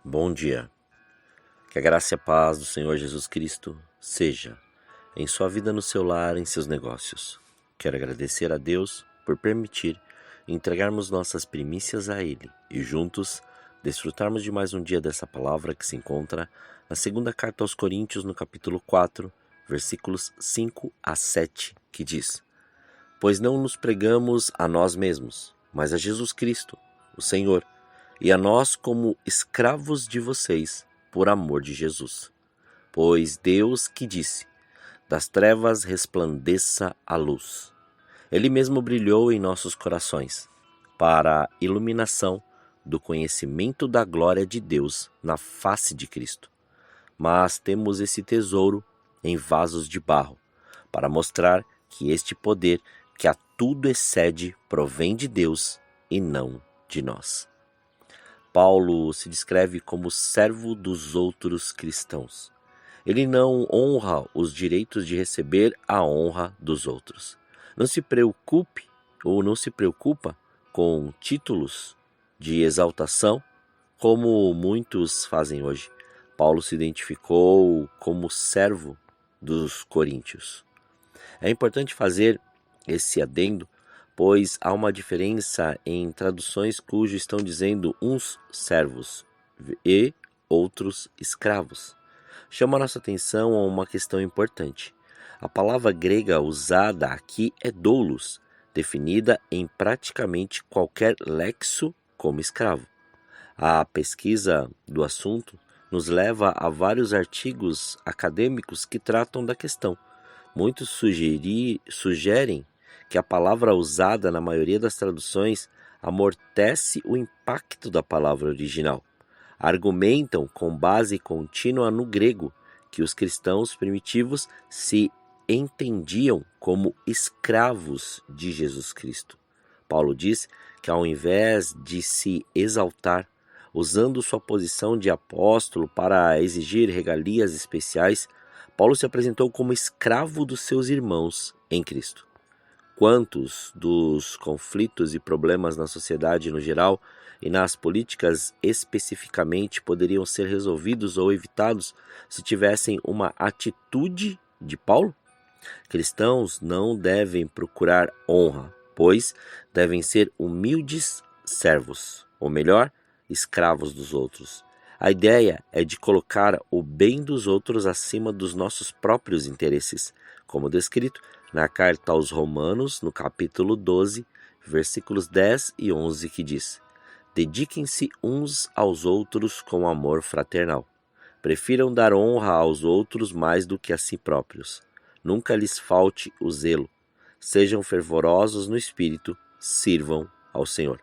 Bom dia. Que a graça e a paz do Senhor Jesus Cristo seja em sua vida, no seu lar, em seus negócios. Quero agradecer a Deus por permitir entregarmos nossas primícias a Ele e juntos desfrutarmos de mais um dia dessa palavra que se encontra na segunda carta aos Coríntios, no capítulo 4, versículos 5 a 7, que diz: Pois não nos pregamos a nós mesmos, mas a Jesus Cristo, o Senhor, e a nós como escravos de vocês, por amor de Jesus. Pois Deus que disse, das trevas resplandeça a luz. Ele mesmo brilhou em nossos corações, para a iluminação do conhecimento da glória de Deus na face de Cristo. Mas temos esse tesouro em vasos de barro, para mostrar que este poder, que a tudo excede, provém de Deus e não de nós. Paulo se descreve como servo dos outros cristãos. Ele não honra os direitos de receber a honra dos outros. Não se preocupe ou não se preocupa com títulos de exaltação, como muitos fazem hoje. Paulo se identificou como servo dos coríntios. É importante fazer esse adendo, pois há uma diferença em traduções cujo estão dizendo uns servos e outros escravos. Chama nossa atenção a uma questão importante. A palavra grega usada aqui é doulos, definida em praticamente qualquer lexo como escravo. A pesquisa do assunto nos leva a vários artigos acadêmicos que tratam da questão. Muitos sugerem que a palavra usada na maioria das traduções amortece o impacto da palavra original. Argumentam com base contínua no grego que os cristãos primitivos se entendiam como escravos de Jesus Cristo. Paulo diz que ao invés de se exaltar, usando sua posição de apóstolo para exigir regalias especiais, Paulo se apresentou como escravo dos seus irmãos em Cristo. Quantos dos conflitos e problemas na sociedade no geral e nas políticas especificamente poderiam ser resolvidos ou evitados se tivessem uma atitude de Paulo? Cristãos não devem procurar honra, pois devem ser humildes servos, ou melhor, escravos dos outros. A ideia é de colocar o bem dos outros acima dos nossos próprios interesses, como descrito na carta aos Romanos, no capítulo 12, versículos 10 e 11, que diz: Dediquem-se uns aos outros com amor fraternal. Prefiram dar honra aos outros mais do que a si próprios. Nunca lhes falte o zelo. Sejam fervorosos no espírito, sirvam ao Senhor.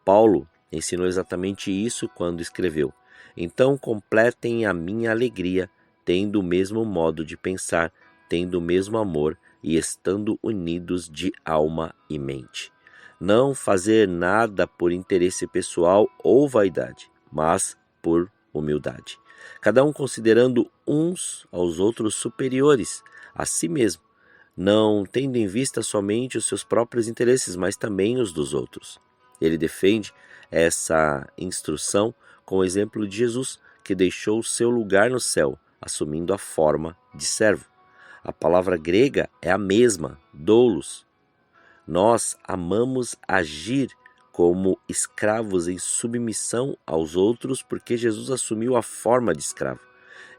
Paulo ensinou exatamente isso quando escreveu: Então completem a minha alegria, tendo o mesmo modo de pensar, tendo o mesmo amor e estando unidos de alma e mente. Não fazer nada por interesse pessoal ou vaidade, mas por humildade. Cada um considerando uns aos outros superiores a si mesmo, não tendo em vista somente os seus próprios interesses, mas também os dos outros. Ele defende essa instrução com o exemplo de Jesus, que deixou o seu lugar no céu, assumindo a forma de servo. A palavra grega é a mesma, doulos. Nós amamos agir como escravos em submissão aos outros porque Jesus assumiu a forma de escravo.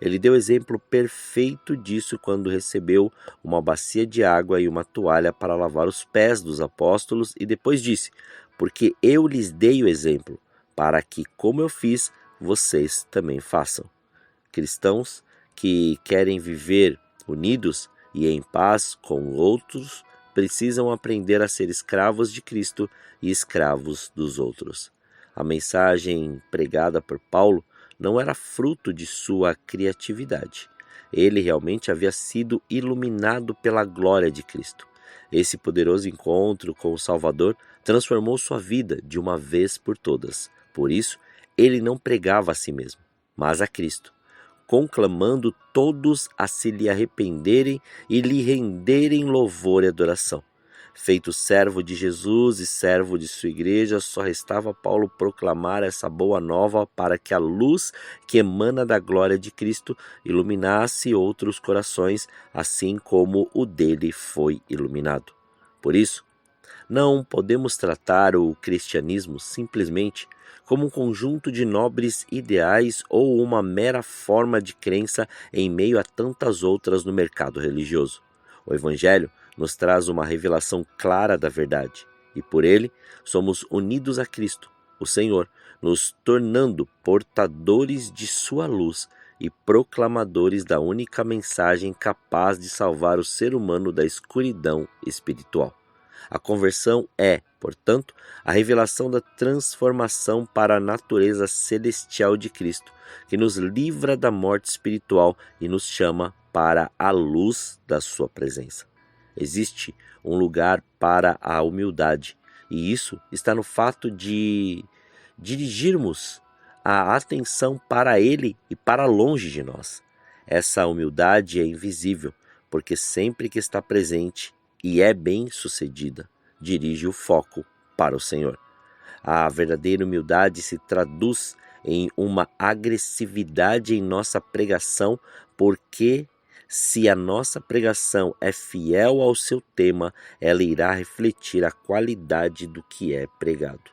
Ele deu exemplo perfeito disso quando recebeu uma bacia de água e uma toalha para lavar os pés dos apóstolos e depois disse: Porque eu lhes dei o exemplo, para que, como eu fiz, vocês também façam. Cristãos que querem viver unidos e em paz com outros precisam aprender a ser escravos de Cristo e escravos dos outros. A mensagem pregada por Paulo não era fruto de sua criatividade. Ele realmente havia sido iluminado pela glória de Cristo. Esse poderoso encontro com o Salvador transformou sua vida de uma vez por todas. Por isso, ele não pregava a si mesmo, mas a Cristo, conclamando todos a se lhe arrependerem e lhe renderem louvor e adoração. Feito servo de Jesus e servo de sua igreja, só restava a Paulo proclamar essa boa nova para que a luz que emana da glória de Cristo iluminasse outros corações, assim como o dele foi iluminado. Por isso, não podemos tratar o cristianismo simplesmente como um conjunto de nobres ideais ou uma mera forma de crença em meio a tantas outras no mercado religioso. O Evangelho nos traz uma revelação clara da verdade, e por ele somos unidos a Cristo, o Senhor, nos tornando portadores de sua luz e proclamadores da única mensagem capaz de salvar o ser humano da escuridão espiritual. A conversão é, portanto, a revelação da transformação para a natureza celestial de Cristo, que nos livra da morte espiritual e nos chama para a luz da sua presença. Existe um lugar para a humildade, e isso está no fato de dirigirmos a atenção para Ele e para longe de nós. Essa humildade é invisível, porque sempre que está presente e é bem-sucedida, dirige o foco para o Senhor. A verdadeira humildade se traduz em uma agressividade em nossa pregação, porque se a nossa pregação é fiel ao seu tema, ela irá refletir a qualidade do que é pregado.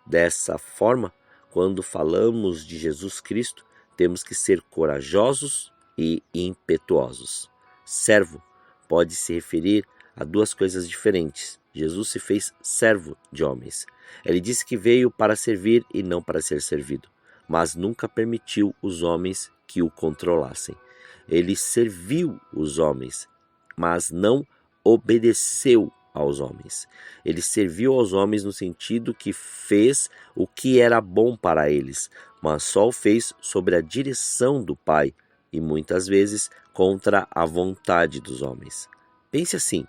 Dessa forma, quando falamos de Jesus Cristo, temos que ser corajosos e impetuosos. Servo pode se referir a duas coisas diferentes. Jesus se fez servo de homens. Ele disse que veio para servir e não para ser servido, mas nunca permitiu os homens que o controlassem. Ele serviu os homens, mas não obedeceu aos homens. Ele serviu aos homens no sentido que fez o que era bom para eles, mas só o fez sob a direção do Pai e muitas vezes contra a vontade dos homens. Pense assim: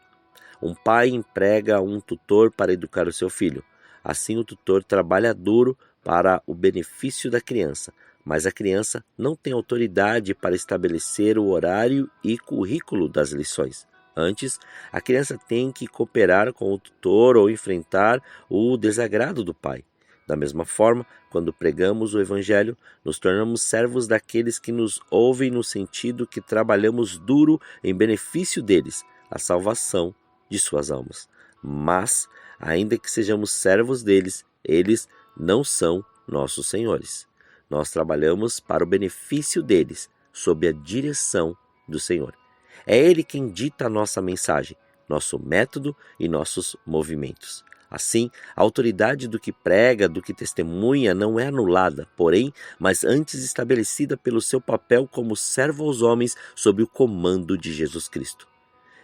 um pai emprega um tutor para educar o seu filho. Assim, o tutor trabalha duro para o benefício da criança, mas a criança não tem autoridade para estabelecer o horário e currículo das lições. Antes, a criança tem que cooperar com o tutor ou enfrentar o desagrado do pai. Da mesma forma, quando pregamos o Evangelho, nos tornamos servos daqueles que nos ouvem no sentido que trabalhamos duro em benefício deles, a salvação de suas almas. Mas, ainda que sejamos servos deles, eles não são nossos senhores. Nós trabalhamos para o benefício deles, sob a direção do Senhor. É Ele quem dita a nossa mensagem, nosso método e nossos movimentos. Assim, a autoridade do que prega, do que testemunha, não é anulada, porém, mas antes estabelecida pelo seu papel como servo aos homens sob o comando de Jesus Cristo.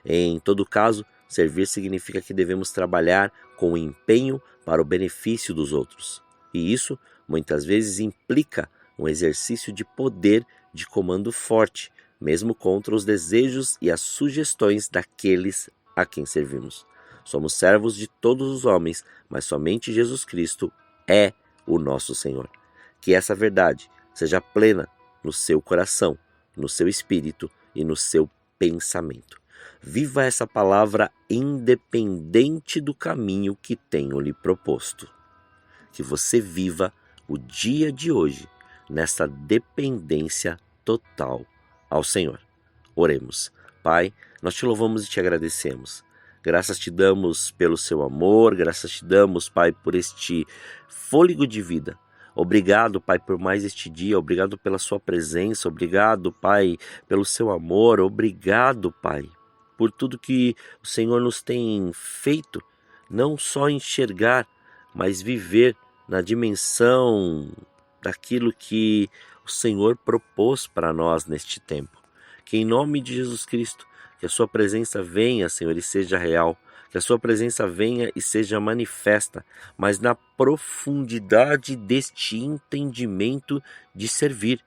Em todo caso, servir significa que devemos trabalhar com empenho para o benefício dos outros. E isso, muitas vezes, implica um exercício de poder de comando forte, mesmo contra os desejos e as sugestões daqueles a quem servimos. Somos servos de todos os homens, mas somente Jesus Cristo é o nosso Senhor. Que essa verdade seja plena no seu coração, no seu espírito e no seu pensamento. Viva essa palavra independente do caminho que tenho lhe proposto. Que você viva o dia de hoje nessa dependência total ao Senhor. Oremos. Pai, nós te louvamos e te agradecemos. Graças te damos pelo seu amor, graças te damos, Pai, por este fôlego de vida. Obrigado, Pai, por mais este dia, obrigado pela sua presença, obrigado, Pai, pelo seu amor, obrigado, Pai, por tudo que o Senhor nos tem feito, não só enxergar, mas viver na dimensão daquilo que o Senhor propôs para nós neste tempo. Que em nome de Jesus Cristo, que a sua presença venha, Senhor, e seja real, que a sua presença venha e seja manifesta, mas na profundidade deste entendimento de servir,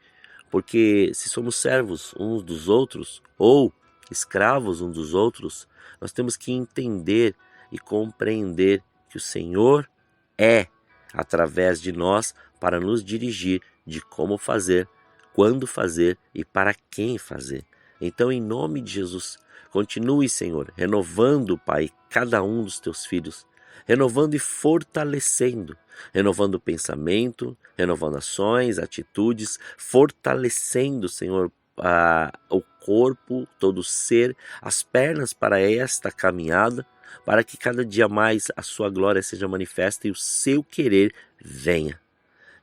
porque se somos servos uns dos outros, ou escravos uns dos outros, nós temos que entender e compreender que o Senhor é através de nós para nos dirigir de como fazer, quando fazer e para quem fazer. Então, em nome de Jesus, Continue, Senhor, renovando, Pai, cada um dos teus filhos, renovando e fortalecendo, renovando o pensamento, renovando ações, atitudes, fortalecendo, Senhor, o corpo, todo o ser, as pernas para esta caminhada, para que cada dia mais a sua glória seja manifesta e o seu querer venha.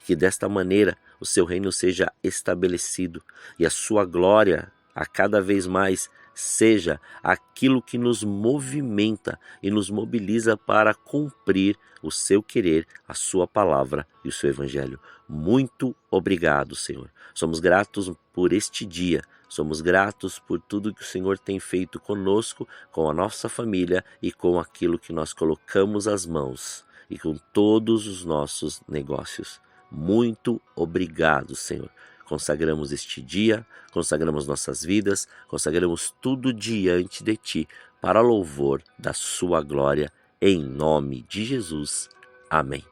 Que desta maneira o seu reino seja estabelecido e a sua glória a cada vez mais seja aquilo que nos movimenta e nos mobiliza para cumprir o seu querer, a sua palavra e o seu evangelho. Muito obrigado, Senhor. Somos gratos por este dia. Somos gratos por tudo que o Senhor tem feito conosco, com a nossa família e com aquilo que nós colocamos às mãos e com todos os nossos negócios. Muito obrigado, Senhor. Consagramos este dia, consagramos nossas vidas, consagramos tudo diante de Ti, para louvor da Sua glória, em nome de Jesus. Amém.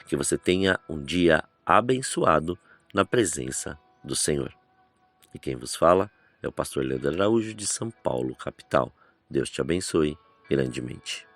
Que você tenha um dia abençoado na presença do Senhor. E quem vos fala é o pastor Leandro Araújo, de São Paulo, capital. Deus te abençoe grandemente.